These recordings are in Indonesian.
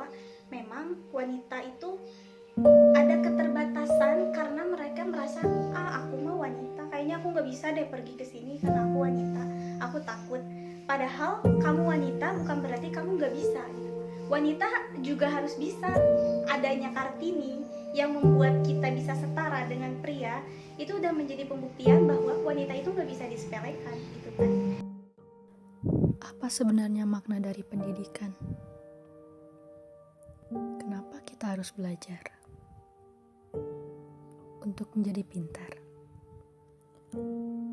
bahwa memang wanita itu ada keterbatasan karena mereka merasa aku mah wanita, kayaknya aku nggak bisa deh pergi ke sini karena aku wanita, aku takut. Padahal kamu wanita bukan berarti kamu nggak bisa gitu. Wanita juga harus bisa. Adanya Kartini yang membuat kita bisa setara dengan pria itu udah menjadi pembuktian bahwa wanita itu nggak bisa disepelekan gitu kan. Apa sebenarnya makna dari pendidikan? Kenapa kita harus belajar? Untuk menjadi pintar?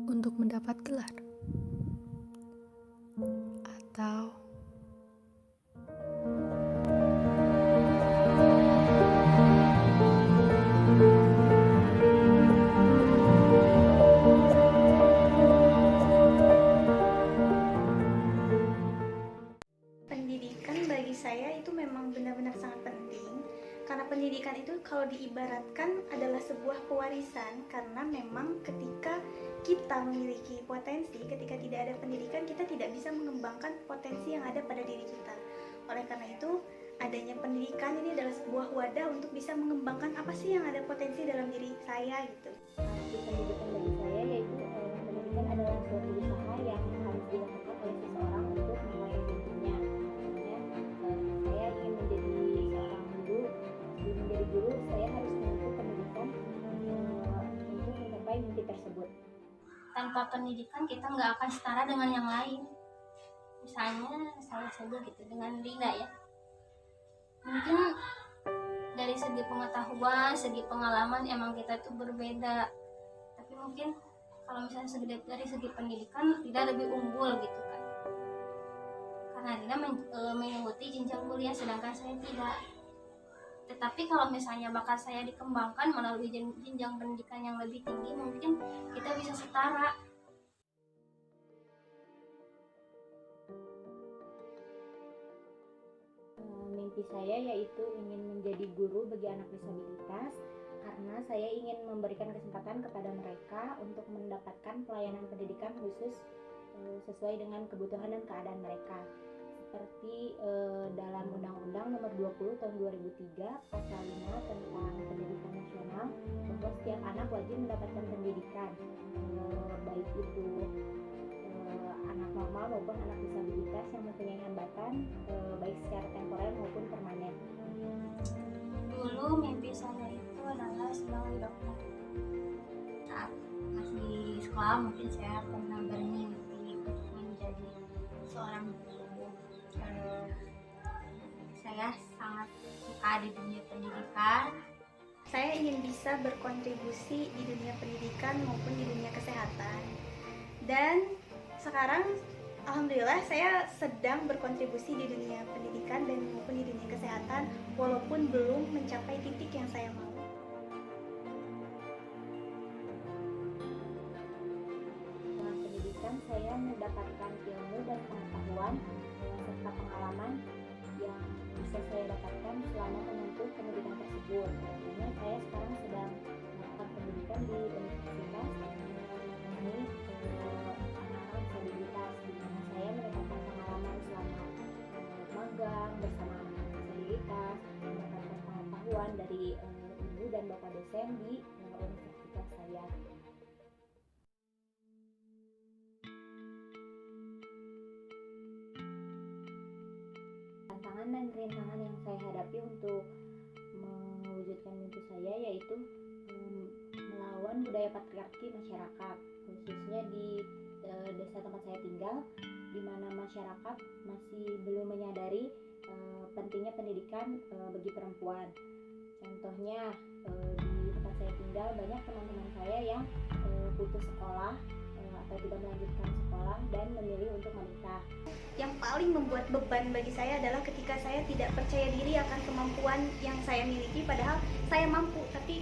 Untuk mendapat gelar? Atau pendidikan bagi saya itu memang benar-benar sangat penting, karena pendidikan itu kalau diibaratkan adalah sebuah pewarisan, karena memang ketika kita memiliki potensi, ketika tidak ada pendidikan kita tidak bisa mengembangkan potensi yang ada pada diri kita. Oleh karena itu adanya pendidikan ini adalah sebuah wadah untuk bisa mengembangkan apa sih yang ada potensi dalam diri saya gitu. Pendidikan bagi saya yaitu pendidikan adalah suatu usaha yang harus dilakukan oleh seseorang untuk mencapai mimpinya. Saya ingin menjadi seorang guru. Sebelum menjadi guru, saya harus menempuh pendidikan untuk mencapai mimpi tersebut. Tanpa pendidikan kita nggak akan setara dengan yang lain. Misalnya saya saja gitu dengan Rina ya. Mungkin dari segi pengetahuan, segi pengalaman emang kita itu berbeda. Tapi mungkin kalau misalnya dari segi pendidikan tidak lebih unggul gitu kan. Karena Rina mengikuti jenjang kuliah sedangkan saya tidak. Tetapi kalau misalnya bakat saya dikembangkan melalui jenjang pendidikan yang lebih tinggi, mungkin kita bisa setara. Mimpi saya yaitu ingin menjadi guru bagi anak disabilitas, karena saya ingin memberikan kesempatan kepada mereka untuk mendapatkan pelayanan pendidikan khusus sesuai dengan kebutuhan dan keadaan mereka. Seperti dalam Undang-Undang Nomor 20 Tahun 2003 Pasal 5 tentang Pendidikan Nasional, bahwa setiap anak wajib mendapatkan pendidikan, baik itu anak normal maupun anak disabilitas yang mempunyai hambatan baik secara temporer maupun permanen. Dulu mimpi saya itu adalah sebagai dokter. Saat masih sekolah mungkin saya pernah bermimpi untuk menjadi seorang guru. Saya sangat suka di dunia pendidikan. Saya ingin bisa berkontribusi di dunia pendidikan maupun di dunia kesehatan. Dan sekarang alhamdulillah saya sedang berkontribusi di dunia pendidikan dan maupun di dunia kesehatan, walaupun belum mencapai titik yang saya mau. Dengan pendidikan saya mendapatkan ilmu dan pengetahuan serta pengalaman yang bisa saya dapatkan selama menempuh pendidikan tersebut. Artinya saya sekarang sedang melakukan pendidikan di universitas ini anak-anak disabilitas, di mana saya mendapatkan pengalaman selama magang bersama anak disabilitas, mendapatkan pengetahuan dari ibu dan bapak dosen di universitas saya. Tantangan dan rintangan yang saya hadapi untuk mewujudkan mimpi saya yaitu melawan budaya patriarki masyarakat, khususnya di desa tempat saya tinggal, di mana masyarakat masih belum menyadari pentingnya pendidikan bagi perempuan. Contohnya di tempat saya tinggal banyak teman-teman saya yang putus sekolah atau tidak melanjutkan sekolah dan memilih untuk menikah. Yang paling membuat beban bagi saya adalah ketika saya tidak percaya diri akan kemampuan yang saya miliki, padahal saya mampu, tapi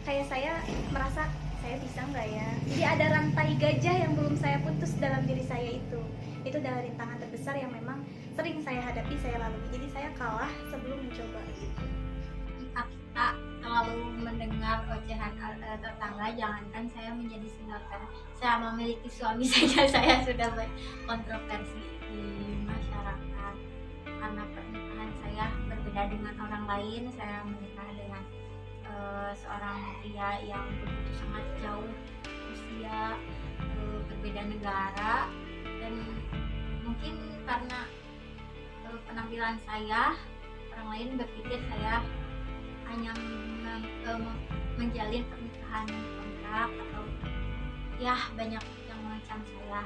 kayak saya merasa saya bisa nggak ya. Jadi ada rantai gajah yang belum saya putus dalam diri saya itu. Itu adalah rintangan terbesar yang memang sering saya hadapi, saya lalui. Jadi saya kalah sebelum mencoba gitu. Jika kita terlalu mendengar ocehan tetangga, jangankan saya menjadi single parent, saya memiliki suami saja saya sudah kontroversi di masyarakat karena pernikahan saya berbeda berbeda dengan orang lain. Saya menikah dengan seorang pria yang begitu sangat jauh usia, berbeda negara, dan mungkin karena penampilan saya, orang lain berpikir saya hanya menjalin pernikahan kontrak atau ya banyak yang mengancam saya.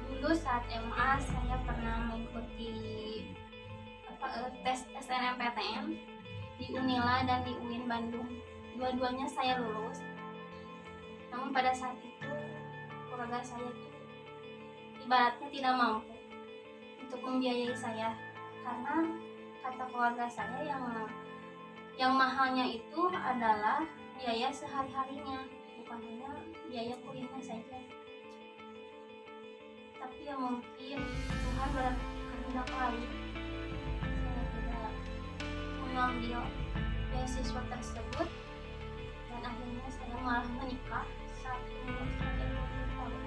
Dulu saat MA saya pernah mengikuti tes SNMPTN di Unila dan di UIN Bandung. Dua-duanya saya lulus. Namun pada saat itu keluarga saya itu ibaratnya tidak mampu untuk membiayai saya, karena kata keluarga saya yang mahalnya itu adalah biaya sehari-harinya, bukan hanya biaya kuliahnya saja. Tapi ya mungkin Tuhan berkehendak lain, saya tidak mengambil beasiswa tersebut, dan akhirnya saya malah menikah saat umur saya 20 tahun.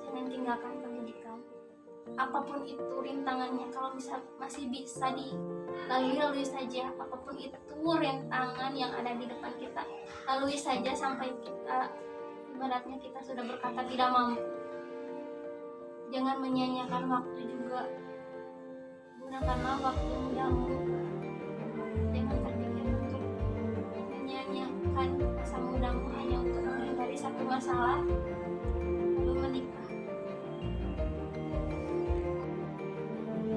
Jangan tinggalkan pendidikan, apapun itu rintangannya. Kalau masih bisa dilalui saja, apapun itu rintangan yang ada di depan kita, lalui saja sampai kita ibaratnya kita sudah berkata tidak mampu. Jangan menyia-nyiakan waktu juga, gunakanlah waktu mudamu. Jangan terpikir untuk menyia-nyiakan masa mudamu hanya untuk menghindari satu masalah lalu menikah.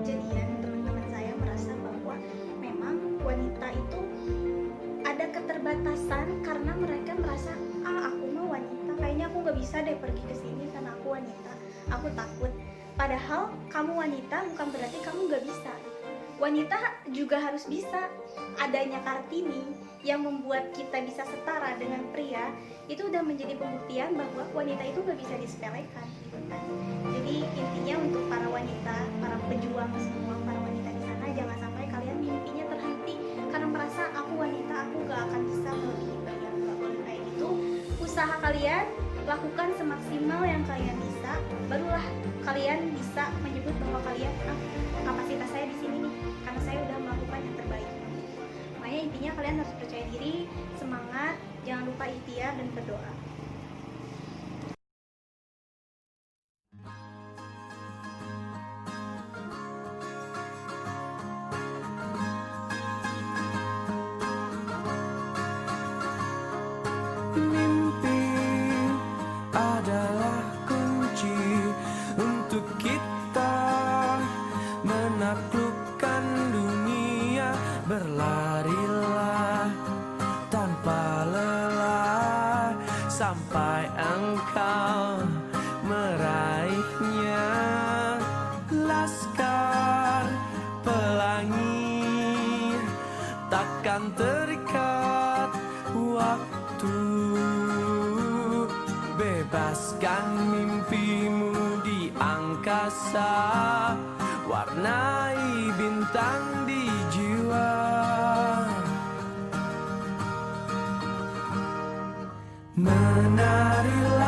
Jadian teman-teman saya merasa bahwa memang wanita itu ada keterbatasan karena mereka merasa aku mah wanita, kayaknya aku nggak bisa deh pergi ke sini karena aku wanita, aku takut. Padahal kamu wanita bukan berarti kamu nggak bisa. Wanita juga harus bisa. Adanya Kartini yang membuat kita bisa setara dengan pria itu udah menjadi pembuktian bahwa wanita itu nggak bisa disepelekan gitu kan. Jadi intinya untuk para wanita, para pejuang semua, para wanita di sana, jangan sampai kalian mimpinya terhenti karena merasa aku wanita, aku nggak akan bisa melebihi pria. Nggak boleh kayak gitu. Usaha kalian lakukan semaksimal yang kalian bisa, barulah kalian bisa menyebut bahwa kalian kapasitas saya di sini nih karena saya udah melakukan yang terbaik. Makanya intinya kalian harus percaya diri, semangat, jangan lupa ikhtiar dan berdoa. Mimpi adalah kunci untuk kita menaklukkan dunia. Berlarilah tanpa lelah sampai engkau meraihnya. Laskar pelangi takkan terikat waktu. Bebaskan mimpimu di angkasa, warnai bintang di jiwa. Menarilah